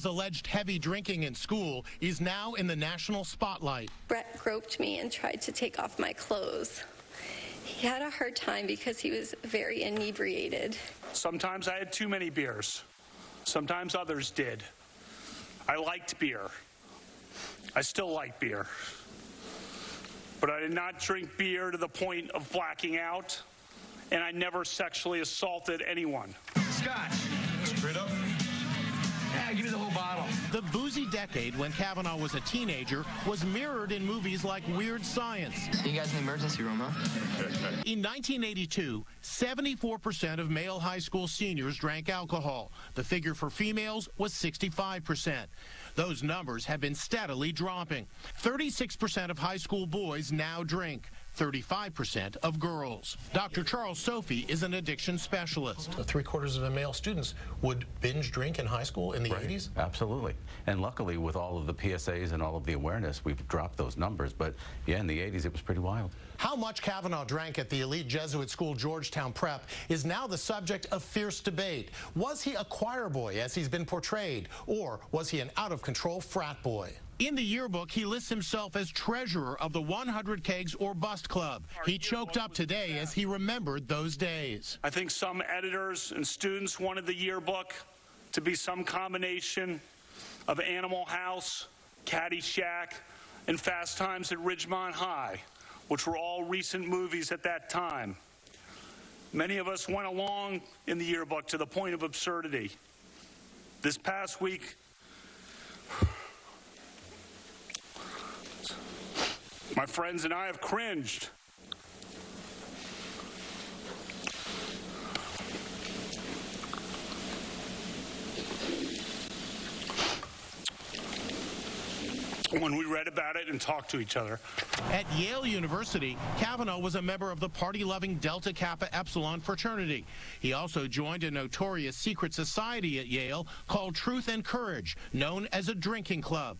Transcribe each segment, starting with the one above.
His alleged heavy drinking in school is now in the national spotlight. Brett groped me and tried to take off my clothes. He had a hard time because he was very inebriated. Sometimes I had too many beers. Sometimes others did. I liked beer. I still like beer. But I did not drink beer to the point of blacking out, and I never sexually assaulted anyone. Scotch. Straight up. Yeah, give me the whole bottle. The boozy decade when Kavanaugh was a teenager was mirrored in movies like Weird Science. You guys in the emergency room, huh? In 1982, 74% of male high school seniors drank alcohol. The figure for females was 65%. Those numbers have been steadily dropping. 36% of high school boys now drink. 35% of girls. Dr. Charles Sophie is an addiction specialist. 3/4 of the male students would binge drink in high school in the 80s? Absolutely. And luckily, with all of the PSAs and all of the awareness, we've dropped those numbers. But yeah, in the 80s, it was pretty wild. How much Kavanaugh drank at the elite Jesuit school Georgetown Prep is now the subject of fierce debate. Was he a choir boy, as he's been portrayed, or was he an out-of-control frat boy? In the yearbook, he lists himself as treasurer of the 100 Kegs or Bust Club. He choked up today as he remembered those days. I think some editors and students wanted the yearbook to be some combination of Animal House, Caddyshack, and Fast Times at Ridgemont High, which were all recent movies at that time. Many of us went along in the yearbook to the point of absurdity. This past week, my friends and I have cringed. When we read about it and talked to each other. At Yale University, Kavanaugh was a member of the party-loving Delta Kappa Epsilon fraternity. He also joined a notorious secret society at Yale called Truth and Courage, known as a drinking club.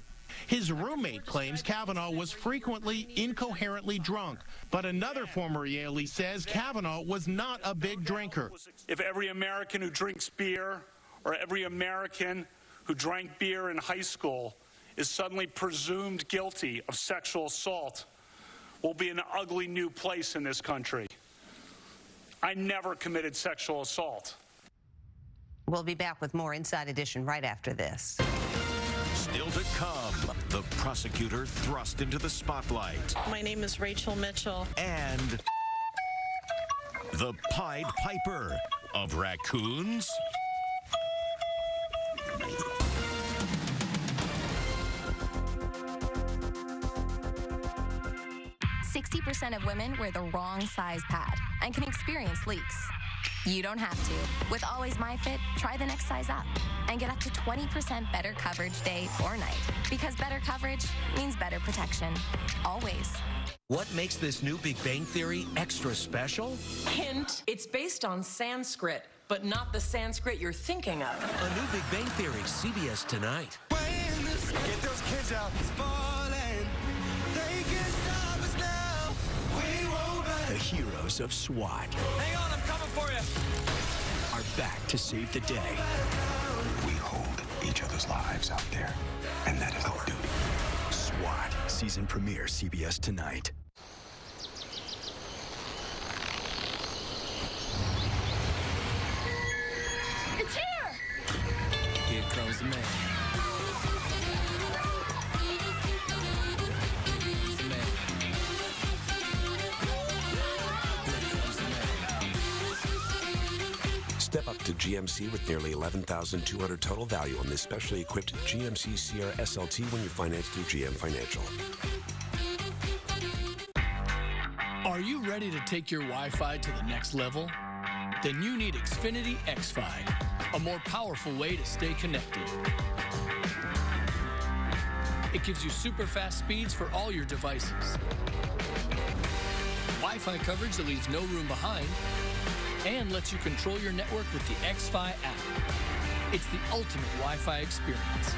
His roommate claims Kavanaugh was frequently incoherently drunk, but another former Yalie says Kavanaugh was not a big drinker. If every American who drinks beer or every American who drank beer in high school is suddenly presumed guilty of sexual assault, we'll be in an ugly new place in this country. I never committed sexual assault. We'll be back with more Inside Edition right after this. Still to come, the prosecutor thrust into the spotlight. My name is Rachel Mitchell. And the Pied Piper of raccoons. 60% of women wear the wrong size pad and can experience leaks. You don't have to. With Always MyFit, try the next size up and get up to 20% better coverage day or night. Because better coverage means better protection. Always. What makes this new Big Bang Theory extra special? Hint, it's based on Sanskrit, but not the Sanskrit you're thinking of. A new Big Bang Theory, CBS tonight. Get those kids out. It's falling. They can't stop us now. We won't run. The heroes of SWAT Hang on, I'm coming for you. are back to save the day. We hold each other's lives out there, and that is our duty. SWAT, season premiere, CBS tonight. It's here. Here comes the man. Step up to GMC with nearly $11,200 total value on this specially equipped GMC Sierra SLT when you finance through GM Financial. Are you ready to take your Wi-Fi to the next level? Then you need Xfinity XFi, a more powerful way to stay connected. It gives you super fast speeds for all your devices, Wi-Fi coverage that leaves no room behind, and lets you control your network with the XFi app. It's the ultimate Wi-Fi experience.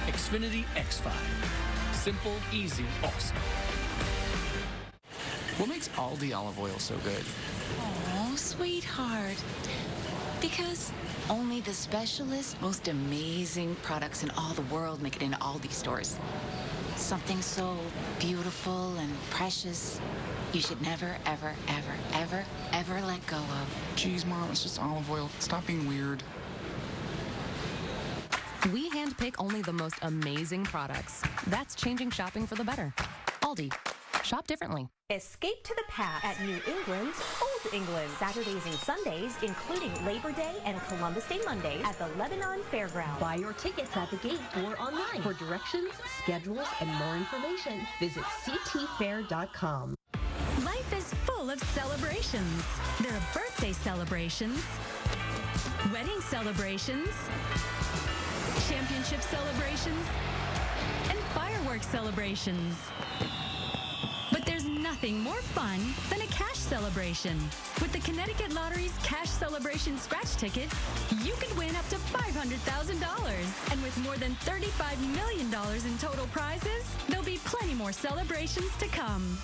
Xfinity XFi. Simple, easy, awesome. What makes Aldi olive oil so good? Oh, sweetheart. Because only the specialist, most amazing products in all the world make it into all these stores. Something so beautiful and precious, you should never, ever, ever, ever, ever let go of. Geez, Mom, it's just olive oil. Stop being weird. We handpick only the most amazing products. That's changing shopping for the better. Aldi. Shop differently. Escape to the past at New England's Old England. Saturdays and Sundays, including Labor Day and Columbus Day Mondays at the Lebanon Fairgrounds. Buy your tickets at the gate or online. For directions, schedules, and more information, visit ctfair.com. Life is full of celebrations. There are birthday celebrations, wedding celebrations, championship celebrations, and fireworks celebrations. But there's nothing more fun than a cash celebration. With the Connecticut Lottery's Cash Celebration Scratch Ticket, you could win up to $500,000. And with more than $35 million in total prizes, there'll be plenty more celebrations to come.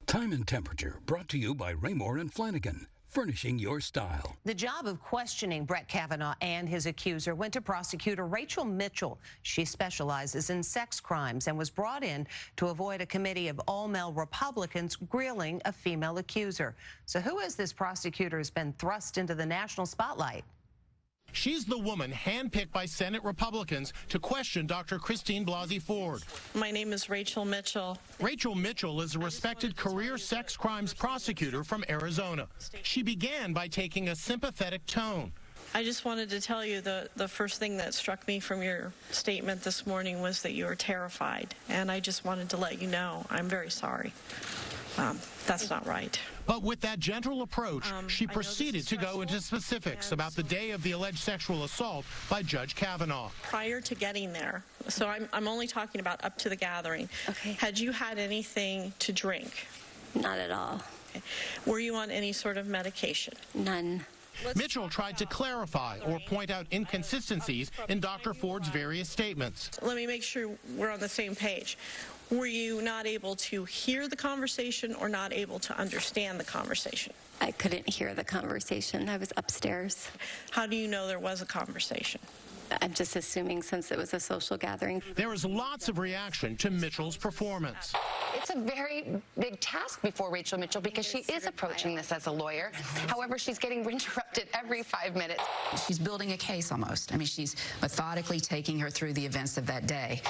Time and Temperature, brought to you by Raymore and Flanagan, furnishing your style. The job of questioning Brett Kavanaugh and his accuser went to prosecutor Rachel Mitchell. She specializes in sex crimes and was brought in to avoid a committee of all-male Republicans grilling a female accuser. So who is this prosecutor who's been thrust into the national spotlight? She's the woman handpicked by Senate Republicans to question Dr. Christine Blasey Ford. My name is Rachel Mitchell. Rachel Mitchell is a respected career sex crimes prosecutor from Arizona. She began by taking a sympathetic tone. I just wanted to tell you the first thing that struck me from your statement this morning was that you were terrified. And I just wanted to let you know I'm very sorry. That's not right. But with that gentle approach, she proceeded to go into specifics about the day of the alleged sexual assault by Judge Kavanaugh. Prior to getting there, so I'm only talking about up to the gathering. Okay. Had you had anything to drink? Not at all. Okay. Were you on any sort of medication? None. Mitchell tried to clarify or point out inconsistencies in Dr. Ford's various statements. Let me make sure we're on the same page. Were you not able to hear the conversation or not able to understand the conversation? I couldn't hear the conversation. I was upstairs. How do you know there was a conversation? I'm just assuming since it was a social gathering. There was lots of reaction to Mitchell's performance. It's a very big task before Rachel Mitchell because she is approaching this as a lawyer. However, she's getting interrupted every 5 minutes. She's building a case almost. I mean, she's methodically taking her through the events of that day.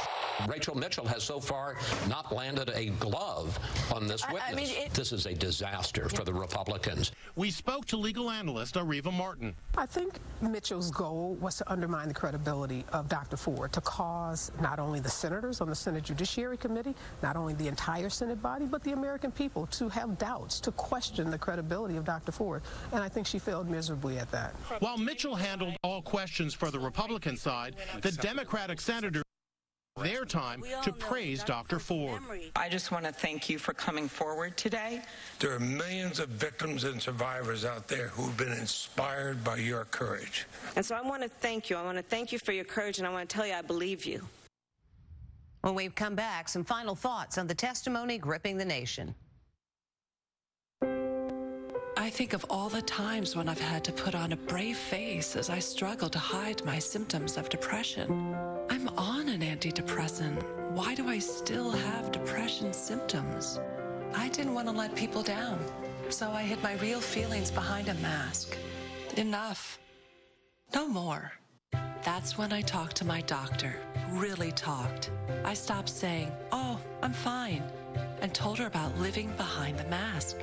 Rachel Mitchell has so far not landed a glove on this witness. This is a disaster for the Republicans. We spoke to legal analyst Ariva Martin. I think Mitchell's goal was to undermine the credibility of Dr. Ford, to cause not only the senators on the Senate Judiciary Committee, not only the entire Senate body, but the American people to have doubts, to question the credibility of Dr. Ford. And I think she failed miserably at that. While Mitchell handled all questions for the Republican side, the Democratic senator their time to praise Dr. Ford. I just want to thank you for coming forward today. There are millions of victims and survivors out there who've been inspired by your courage. And so I want to thank you. I want to thank you for your courage, and I want to tell you I believe you. When we come back, some final thoughts on the testimony gripping the nation. I think of all the times when I've had to put on a brave face as I struggle to hide my symptoms of depression. I'm on an antidepressant. Why do I still have depression symptoms? I didn't want to let people down, so I hid my real feelings behind a mask. Enough. No more. That's when I talked to my doctor, really talked. I stopped saying, "Oh, I'm fine," and told her about living behind the mask.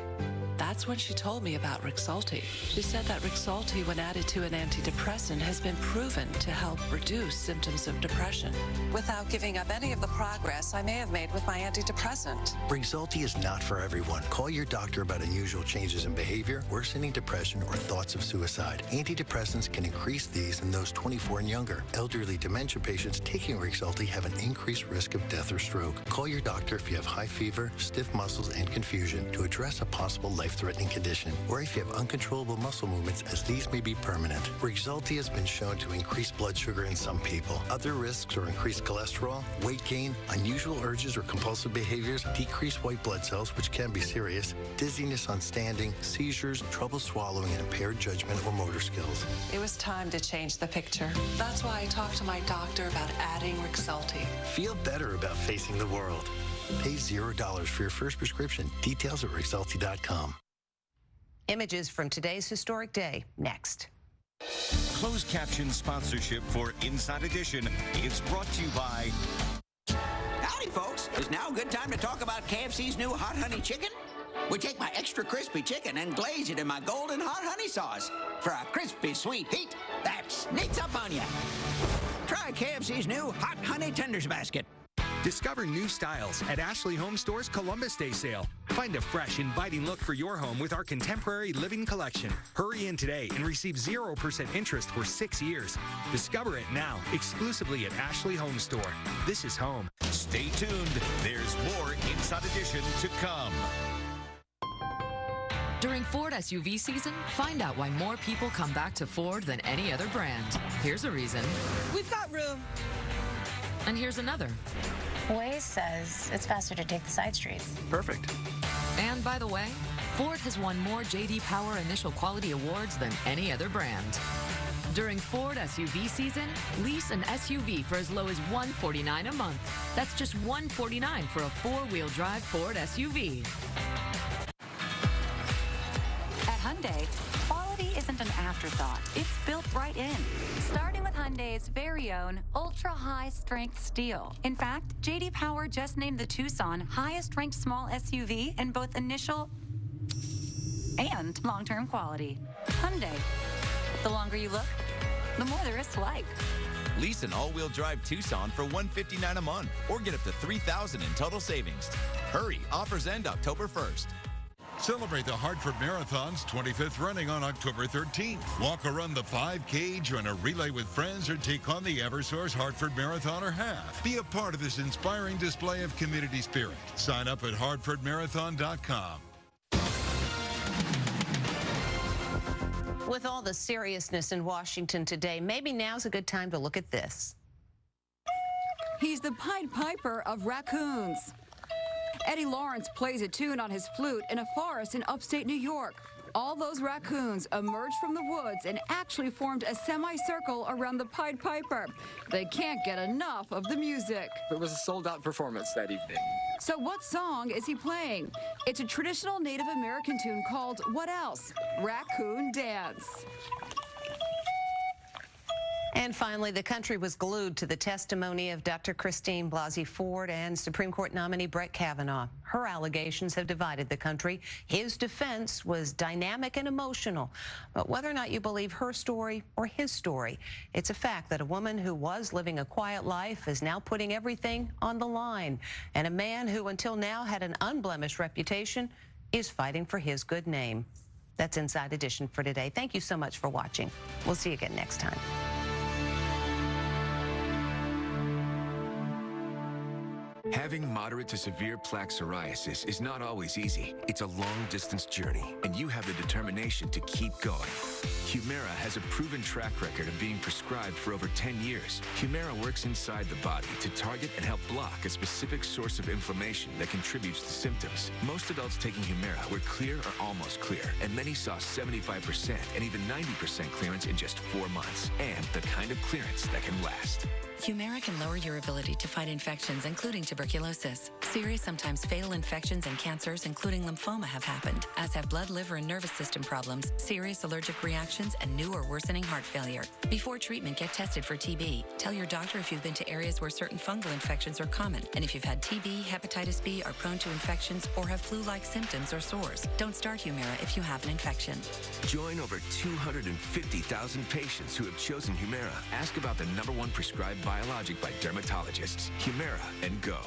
That's when she told me about Rexulti. She said that Rexulti, when added to an antidepressant, has been proven to help reduce symptoms of depression without giving up any of the progress I may have made with my antidepressant. Rexulti is not for everyone. Call your doctor about unusual changes in behavior, worsening depression, or thoughts of suicide. Antidepressants can increase these in those 24 and younger. Elderly dementia patients taking Rexulti have an increased risk of death or stroke. Call your doctor if you have high fever, stiff muscles, and confusion to address a possible leg life-threatening condition, or if you have uncontrollable muscle movements, as these may be permanent. Rexulti has been shown to increase blood sugar in some people. Other risks are increased cholesterol, weight gain, unusual urges or compulsive behaviors, decreased white blood cells, which can be serious, dizziness on standing, seizures, trouble swallowing, and impaired judgment or motor skills. It was time to change the picture. That's why I talked to my doctor about adding Rexulti. Feel better about facing the world. Pay $0 for your first prescription. Details at Rexulti.com. Images from today's historic day, next. Closed caption sponsorship for Inside Edition is brought to you by... Howdy, folks. Is now a good time to talk about KFC's new Hot Honey Chicken? We take my extra crispy chicken and glaze it in my golden hot honey sauce for a crispy, sweet heat that sneaks up on you. Try KFC's new Hot Honey Tenders Basket. Discover new styles at Ashley Home Store's Columbus Day sale. Find a fresh, inviting look for your home with our contemporary living collection. Hurry in today and receive 0% interest for 6 years. Discover it now, exclusively at Ashley Home Store. This is home. Stay tuned. There's more Inside Edition to come. During Ford SUV season, find out why more people come back to Ford than any other brand. Here's a reason. We've got room. And here's another. Waze says it's faster to take the side streets. Perfect. And by the way, Ford has won more J.D. Power Initial Quality Awards than any other brand. During Ford SUV season, lease an SUV for as low as $149 a month. That's just $149 for a four-wheel drive Ford SUV. At Hyundai, quality isn't an afterthought. It's built right in. Starting with Hyundai's very own ultra-high strength steel. In fact, J.D. Power just named the Tucson highest ranked small SUV in both initial and long-term quality. Hyundai. The longer you look, the more there is to like. Lease an all-wheel drive Tucson for $159 a month or get up to $3,000 in total savings. Hurry, offers end October 1st. Celebrate the Hartford Marathon's 25th running on October 13th. Walk or run the 5K, join a relay with friends, or take on the Eversource Hartford Marathon or Half. Be a part of this inspiring display of community spirit. Sign up at hartfordmarathon.com. With all the seriousness in Washington today, maybe now's a good time to look at this. He's the Pied Piper of raccoons. Eddie Lawrence plays a tune on his flute in a forest in upstate New York. All those raccoons emerged from the woods and actually formed a semicircle around the Pied Piper. They can't get enough of the music. It was a sold-out performance that evening. So what song is he playing? It's a traditional Native American tune called What Else? Raccoon Dance. And finally, the country was glued to the testimony of Dr. Christine Blasey Ford and Supreme Court nominee Brett Kavanaugh. Her allegations have divided the country. His defense was dynamic and emotional. But whether or not you believe her story or his story, it's a fact that a woman who was living a quiet life is now putting everything on the line. And a man who until now had an unblemished reputation is fighting for his good name. That's Inside Edition for today. Thank you so much for watching. We'll see you again next time. Having moderate to severe plaque psoriasis is not always easy. It's a long-distance journey, and you have the determination to keep going. Humira has a proven track record of being prescribed for over 10 years. Humira works inside the body to target and help block a specific source of inflammation that contributes to symptoms. Most adults taking Humira were clear or almost clear, and many saw 75% and even 90% clearance in just 4 months, and the kind of clearance that can last. Humira can lower your ability to fight infections, including tuberculosis. Serious, sometimes fatal infections and cancers, including lymphoma, have happened, as have blood, liver, and nervous system problems, serious allergic reactions, and new or worsening heart failure. Before treatment, get tested for TB. Tell your doctor if you've been to areas where certain fungal infections are common, and if you've had TB, hepatitis B, are prone to infections, or have flu-like symptoms or sores. Don't start Humira if you have an infection. Join over 250,000 patients who have chosen Humira. Ask about the #1 prescribed biologic by dermatologists. Humira and go.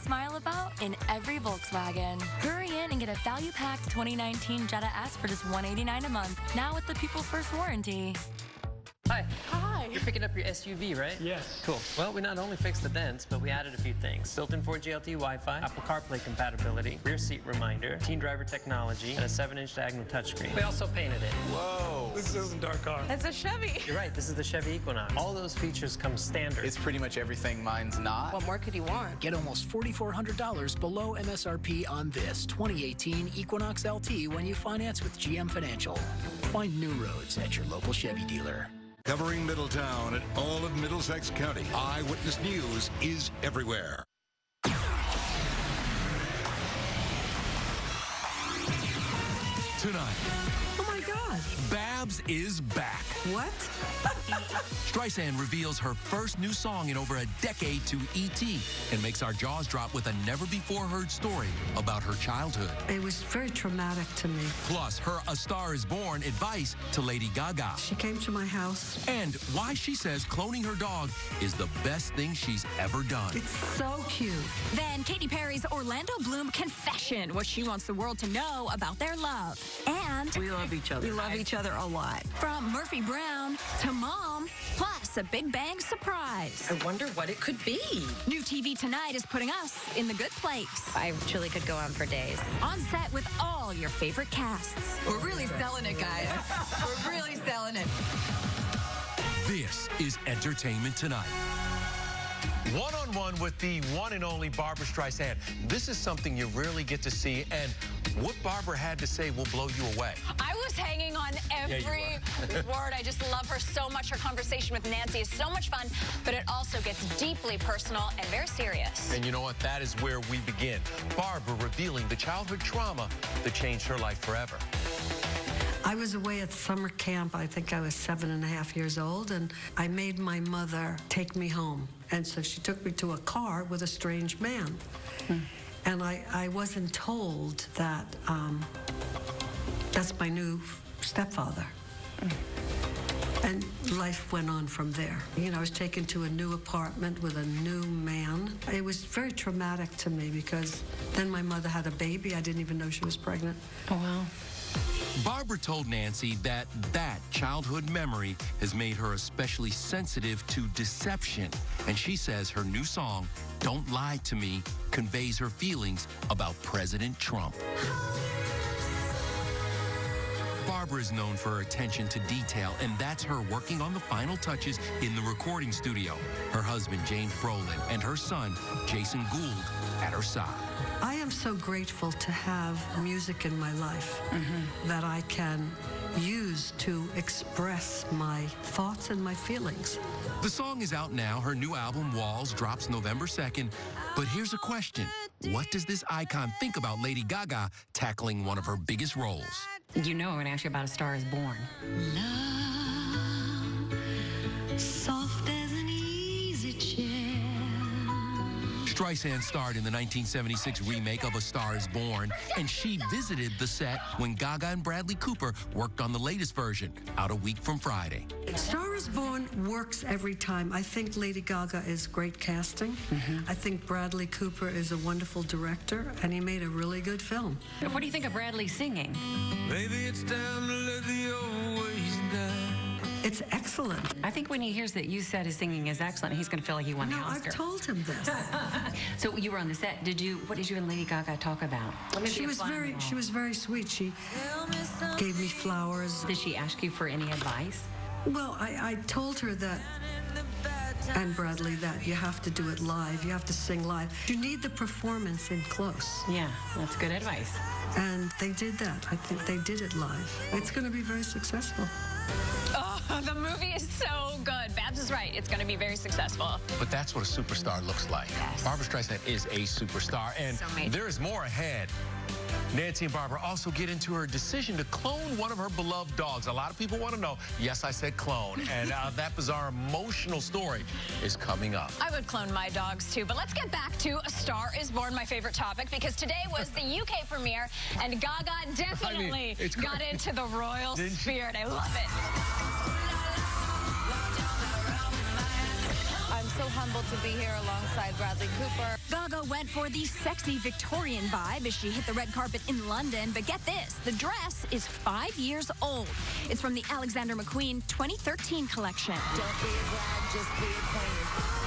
smile about in every Volkswagen. Hurry in and get a value-packed 2019 Jetta S for just $189 a month, now with the People First warranty. Hi. Hi. You're picking up your SUV, right? Yes. Cool. Well, we not only fixed the dents, but we added a few things. Built-in 4G LTE Wi-Fi, Apple CarPlay compatibility, rear seat reminder, teen driver technology, and a 7-inch diagonal touchscreen. We also painted it. Whoa. This isn't our car. It's a Chevy. You're right. This is the Chevy Equinox. All those features come standard. It's pretty much everything mine's not. What more could you want? Get almost $4,400 below MSRP on this 2018 Equinox LT when you finance with GM Financial. Find new roads at your local Chevy dealer. Covering Middletown and all of Middlesex County, Eyewitness News is everywhere. Tonight. Oh my gosh. Babs is back. What? Streisand reveals her first new song in over a decade to E.T. and makes our jaws drop with a never-before-heard story about her childhood. It was very traumatic to me. Plus, her A Star Is Born advice to Lady Gaga. She came to my house. And why she says cloning her dog is the best thing she's ever done. It's so cute. Then Katy Perry's Orlando Bloom confession, what she wants the world to know about their love. And we love each other. We love each other a lot. From Murphy Brown to Mom, plus a Big Bang surprise. I wonder what it could be. New TV Tonight is putting us in the good place. I truly could go on for days. On set with all your favorite casts. We're really selling it, guys. We're really selling it. This is Entertainment Tonight. One-on-one with the one and only Barbra Streisand. This is something you rarely get to see, and what Barbra had to say will blow you away. I was hanging on every word. I just love her so much. Her conversation with Nancy is so much fun, but it also gets deeply personal and very serious. And you know what? That is where we begin. Barbra revealing the childhood trauma that changed her life forever. I was away at summer camp. I think I was 7.5 years old, and I made my mother take me home. And so she took me to a car with a strange man. And I wasn't told that that's my new stepfather. And life went on from there. You know, I was taken to a new apartment with a new man. It was very traumatic to me because then my mother had a baby. I didn't even know she was pregnant. Oh, wow. Barbra told Nancy that childhood memory has made her especially sensitive to deception. And she says her new song, Don't Lie to Me, conveys her feelings about President Trump. Barbra is known for her attention to detail, and that's her working on the final touches in the recording studio. Her husband, James Brolin, and her son, Jason Gould, at her side. I am so grateful to have music in my life that I can use to express my thoughts and my feelings. The song is out now. Her new album, Walls, drops November 2nd. But here's a question. What does this icon think about Lady Gaga tackling one of her biggest roles? You know I'm going to ask you about A Star Is Born. Love, soft as an easy chair. Streisand starred in the 1976 remake of A Star Is Born, and she visited the set when Gaga and Bradley Cooper worked on the latest version, out a week from Friday. Star Is Born works every time. I think Lady Gaga is great casting. I think Bradley Cooper is a wonderful director, and he made a really good film. What do you think of Bradley singing? Maybe it's time to let the old ways die. It's excellent. I think when he hears that you said his singing is excellent, he's going to feel like he won the Oscar. I've told him this. So you were on the set. What did you and Lady Gaga talk about? She was very sweet. She gave me flowers. Did she ask you for any advice? Well, I told her that, and Bradley, that you have to do it live. You have to sing live. You need the performance in close. Yeah, that's good advice. And they did that. I think they did it live. It's going to be very successful. Oh, the movie is so good. Babs is right. It's going to be very successful. But that's what a superstar looks like. Yes. Barbra Streisand is a superstar, and there is more ahead. Nancy and Barbra also get into her decision to clone one of her beloved dogs. A lot of people want to know, yes, I said clone, and that bizarre emotional story is coming up. I would clone my dogs too, but let's get back to A Star Is Born, my favorite topic, because today was the UK premiere, and Gaga definitely got into the royal spirit. I love it. I'm so humbled to be here alongside Bradley Cooper. Gaga went for the sexy Victorian vibe as she hit the red carpet in London. But get this, the dress is 5 years old. It's from the Alexander McQueen 2013 collection. Don't be a bride, just be a queen.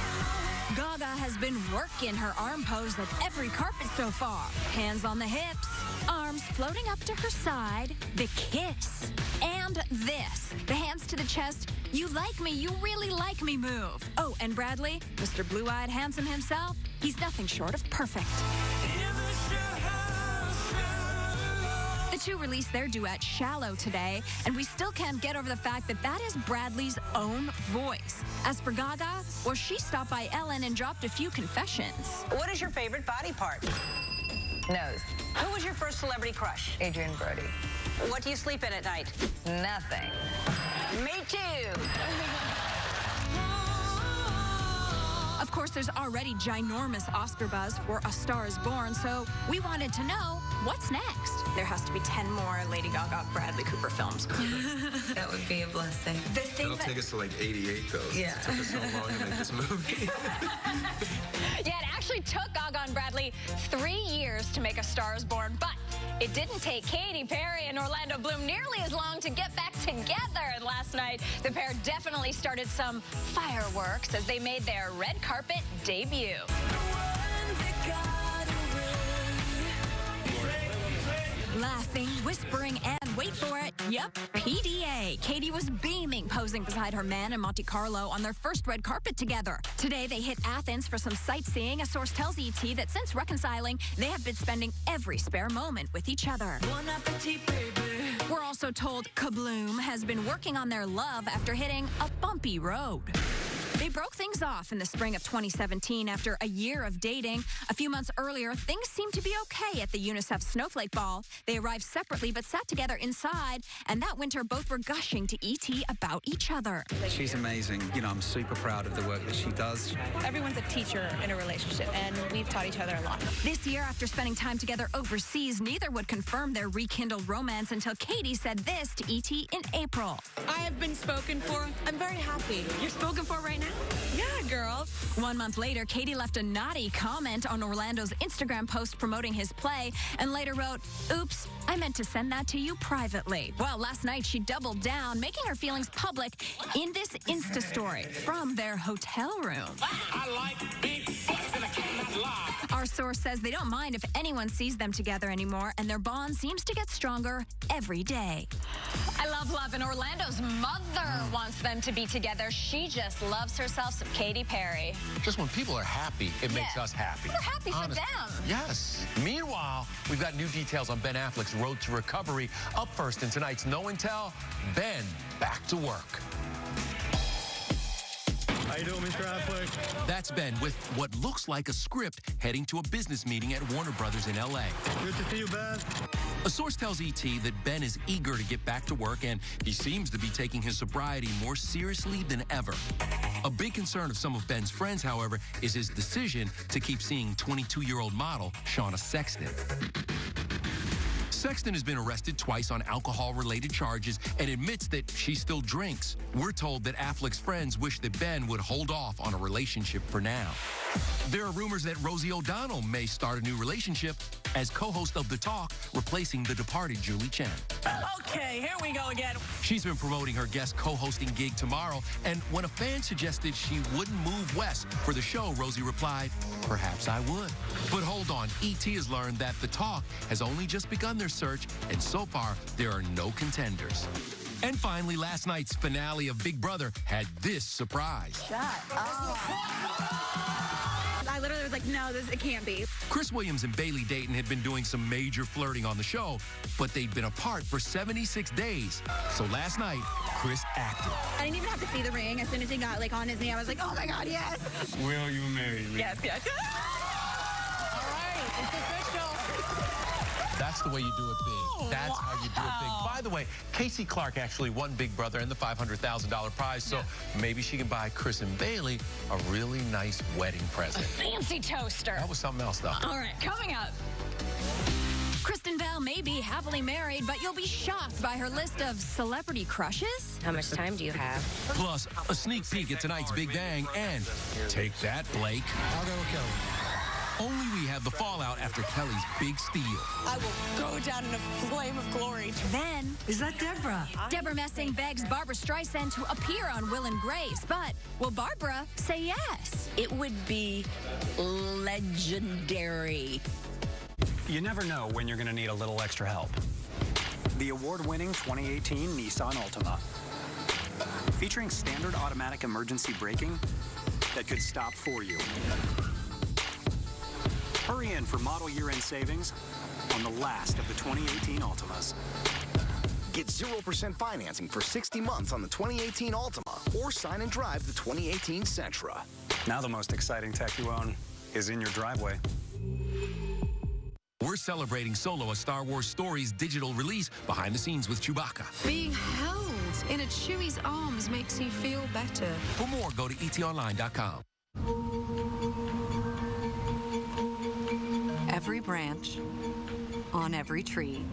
Gaga has been working her arm pose at every carpet so far. Hands on the hips, arms floating up to her side, the kiss. And this, the hands to the chest, you like me, you really like me move. Oh, and Bradley, Mr. Blue-Eyed Handsome himself, he's nothing short of perfect. The two released their duet, Shallow, today, and we still can't get over the fact that that is Bradley's own voice. As for Gaga, well, she stopped by Ellen and dropped a few confessions. What is your favorite body part? Nose. Who was your first celebrity crush? Adrian Brody. What do you sleep in at night? Nothing. Me too. Of course, there's already ginormous Oscar buzz for A Star is Born, so we wanted to know, what's next? There has to be 10 more Lady Gaga Bradley Cooper films. That would be a blessing. It'll take us to like 88, though. Yeah. It took us so long to make this movie. Yeah, it actually took Gaga and Bradley 3 years to make A Star is Born, but it didn't take Katy Perry and Orlando Bloom nearly as long to get back together. And last night, the pair definitely started some fireworks as they made their red carpet debut. Laughing, whispering, and wait for it, yep, PDA. Katy was beaming, posing beside her man in Monte Carlo on their first red carpet together. Today, they hit Athens for some sightseeing. A source tells ET that since reconciling, they have been spending every spare moment with each other. Bon appetit, baby. We're also told Kabloom has been working on their love after hitting a bumpy road. They broke things off in the spring of 2017 after a year of dating. A few months earlier, things seemed to be okay at the UNICEF Snowflake Ball. They arrived separately but sat together inside, and that winter both were gushing to ET about each other. She's amazing. You know, I'm super proud of the work that she does. Everyone's a teacher in a relationship, and we've taught each other a lot. This year, after spending time together overseas, neither would confirm their rekindled romance until Katy said this to ET in April. I have been spoken for. I'm very happy. You're spoken for right now? Yeah, girl. 1 month later, Katy left a naughty comment on Orlando's Instagram post promoting his play and later wrote, "Oops, I meant to send that to you privately." Well, last night she doubled down, making her feelings public in this Insta story from their hotel room. I like big butts and I cannot lie. Our source says they don't mind if anyone sees them together anymore, and their bond seems to get stronger every day. I love love, and Orlando's mother wants them to be together. She just loves herself some Katy Perry. Just when people are happy, it makes us happy. We're happy for them. Yes. Meanwhile, we've got new details on Ben Affleck's road to recovery. Up first in tonight's No and Tell, Ben back to work. How you doing, Mr. Affleck? That's Ben with what looks like a script heading to a business meeting at Warner Brothers in L.A. Good to see you, Ben. A source tells ET that Ben is eager to get back to work, and he seems to be taking his sobriety more seriously than ever. A big concern of some of Ben's friends, however, is his decision to keep seeing 22-year-old model Shauna Sexton. Sexton has been arrested twice on alcohol-related charges and admits that she still drinks. We're told that Affleck's friends wish that Ben would hold off on a relationship for now. There are rumors that Rosie O'Donnell may start a new relationship as co-host of The Talk, replacing the departed Julie Chen. Okay, here we go again. She's been promoting her guest co-hosting gig tomorrow, and when a fan suggested she wouldn't move west for the show, Rosie replied, "Perhaps I would." But hold on, ET has learned that The Talk has only just begun their search, and so far, there are no contenders. And finally, last night's finale of Big Brother had this surprise. Shut up. I literally was like, no, it can't be. Chris Williams and Bailey Dayton had been doing some major flirting on the show, but they'd been apart for 76 days. So last night, Chris acted. I didn't even have to see the ring. As soon as he got on his knee, I was like, oh my God, yes. Will you marry me? Yes, yes. All right, it's official. That's the way you do it big. That's how you do it big. By the way, Casey Clark actually won Big Brother and the $500,000 prize, so maybe she can buy Chris and Bailey a really nice wedding present. A fancy toaster. That was something else, though. All right, coming up. Kristen Bell Belle may be happily married, but you'll be shocked by her list of celebrity crushes. How much time do you have? Plus, a sneak peek at tonight's Big Bang and take that, Blake. I'll go with Kelly. Only we have the fallout after Kelly's big steal. I will go down in a flame of glory. Then, Is that Deborah? Deborah Messing begs Barbara Streisand to appear on Will and Grace, but will Barbara say yes? It would be legendary. You never know when you're going to need a little extra help. The award-winning 2018 Nissan Altima. Featuring standard automatic emergency braking that could stop for you. Hurry in for model year-end savings on the last of the 2018 Altimas. Get 0% financing for 60 months on the 2018 Altima or sign and drive the 2018 Sentra. Now the most exciting tech you own is in your driveway. We're celebrating Solo, a Star Wars Stories digital release behind the scenes with Chewbacca. Being held in a Chewie's arms makes you feel better. For more, go to etonline.com. Every branch, on every tree,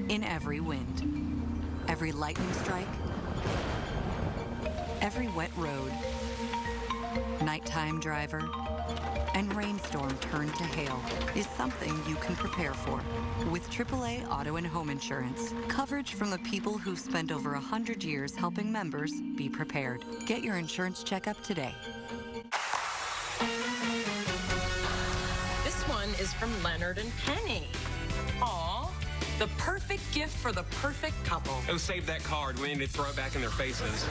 in every wind, every lightning strike, every wet road, nighttime driver, and rainstorm turned to hail is something you can prepare for. With AAA Auto and Home Insurance, coverage from the people who've spent over 100 years helping members be prepared. Get your insurance checkup today. This one is from Leonard and Penny. Aw, the perfect gift for the perfect couple. Oh, save that card. We need to throw it back in their faces.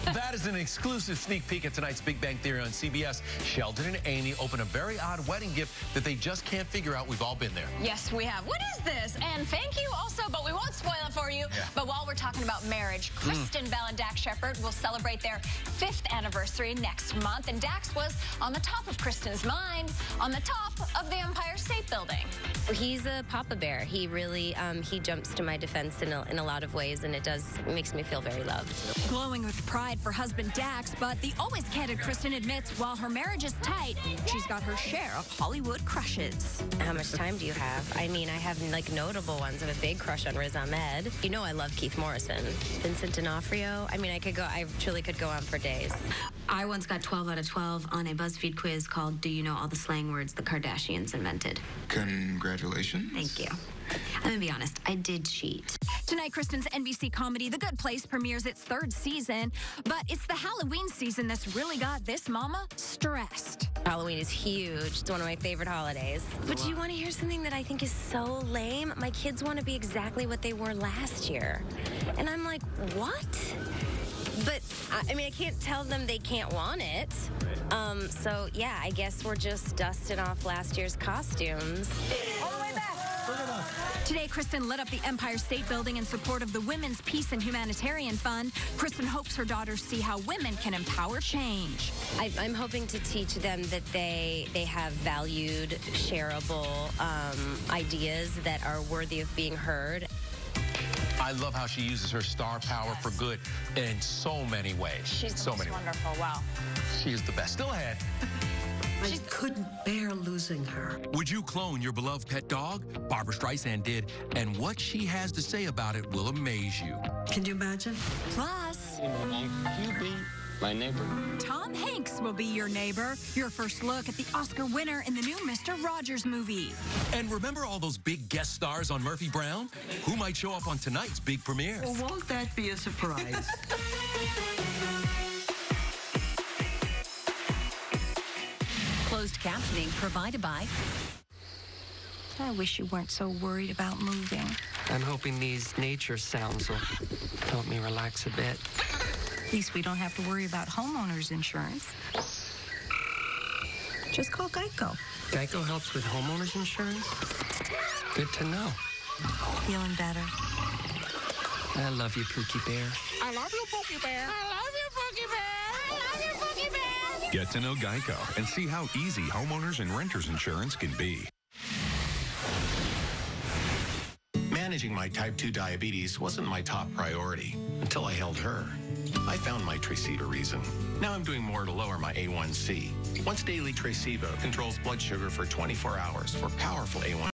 That is an exclusive sneak peek at tonight's Big Bang Theory on CBS. Sheldon and Amy open a very odd wedding gift that they just can't figure out. We've all been there. Yes, we have. What is this? And thank you also, but we won't spoil it for you. Yeah. But while we're talking about marriage, Kristen Bell and Dax Shepard will celebrate their 5th anniversary next month. And Dax was on the top of Kristen's mind, on the top of the Empire State Building. He's a papa bear. He really, he jumps to my defense in a lot of ways, and it makes me feel very loved. Glowing with pride for husband Dax, but the always candid Kristen admits while her marriage is tight, she's got her share of Hollywood crushes. How much time do you have? I mean, I have like notable ones. I have a big crush on Riz Ahmed. You know I love Keith Morrison. Vincent D'Onofrio. I mean, I truly could go on for days. I once got 12 out of 12 on a BuzzFeed quiz called Do You Know All the Slang Words the Kardashians Invented? Congratulations. Thank you. I'm gonna be honest, I did cheat. Tonight, Kristen's NBC comedy The Good Place premieres its 3rd season, but it's the Halloween season that's really got this mama stressed. Halloween is huge. It's one of my favorite holidays. But do you want to hear something that I think is so lame? My kids want to be exactly what they were last year. And I'm like, what? But, I mean, I can't tell them they can't want it. So, yeah, I guess we're just dusting off last year's costumes. All the way back. Today, Kristen lit up the Empire State Building in support of the Women's Peace and Humanitarian Fund. Kristen hopes her daughters see how women can empower change. I'm hoping to teach them that they have valued, shareable ideas that are worthy of being heard. I love how she uses her star power for good in so many ways. She's so many wonderful. Wow. She is the best. Still ahead. I couldn't bear losing her. Would you clone your beloved pet dog? Barbara Streisand did, and what she has to say about it will amaze you. Can you imagine? Plus, You be my neighbor. Tom Hanks will be your neighbor. Your first look at the Oscar winner in the new Mr. Rogers movie. And remember all those big guest stars on Murphy Brown? Who might show up on tonight's big premiere? Well, won't that be a surprise? Closed captioning provided by... I wish you weren't so worried about moving. I'm hoping these nature sounds will help me relax a bit. At least we don't have to worry about homeowners insurance. Just call Geico. Geico helps with homeowners insurance? Good to know. Feeling better? I love you, Pookie Bear. I love you, Pookie Bear. I love you, Pookie Bear. I love you, Pookie Bear. Get to know Geico and see how easy homeowners and renters insurance can be. Managing my type 2 diabetes wasn't my top priority until I held her. I found my Traceva reason. Now I'm doing more to lower my A1C. Once daily Traceva controls blood sugar for 24 hours for powerful A1.